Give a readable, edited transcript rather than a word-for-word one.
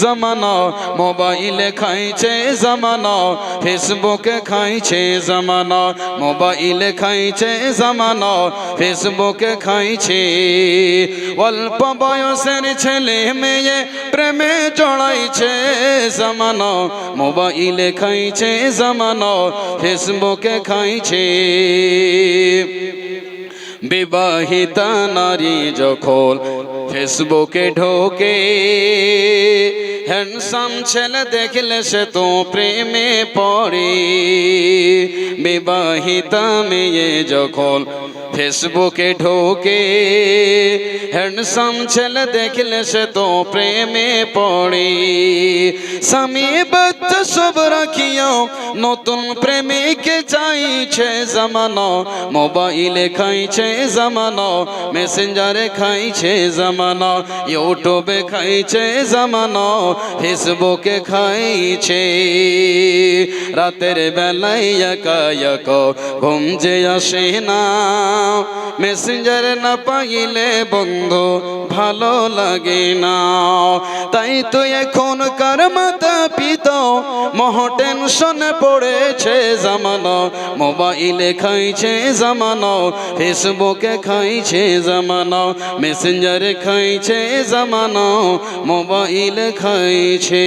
জমানা মোবাইলে খাইছে জমানা, ফেসবুকে খাইছে জমানা, মোবাইলে খাইছে জমানা, ফেসবুকে খাইছে। অল্প বয়সের ছেলে মেয়ে প্রেমে জড়াইছে জমানা, মোবাইলে খাইছে জমানা, ফেসবুকে খাইছে। বিবাহিতা নারী যখন ফেসবুকে ঢোকে, হ্যান্ডসাম ছেলে দেখলে সে তো প্রেমে পড়ে। বিবাহিতা মেয়ে যখন ফেসবুকে ঢোকে, হ্যান্ডসাম ছেলে দেখলে সে তো প্রেমে পড়ে। স্বামী বাচ্চা সব রাখিয়াও নতুন প্রেমিকে চাইছে জমানা, মোবাইলে খাইছে জমানা, মেসেঞ্জারে খাইছে জমানা, ইউটিউবে খাইছে জমানা, ফেসবুকে খাইছে। রাতের বেলায় একা একা ঘুম যে আসে না, মেসেঞ্জারে না পাইলে বন্ধু ভালো লাগে না। তাই তো এখনকার মাতা পিতা মহ টেনশনে পড়েছে জমানা, মোবাইলে খাইছে জমানা, ফেসবুকে খাইছে জমানা, মেসেঞ্জারে খাইছে জমানা, মোবাইলে খাইছে।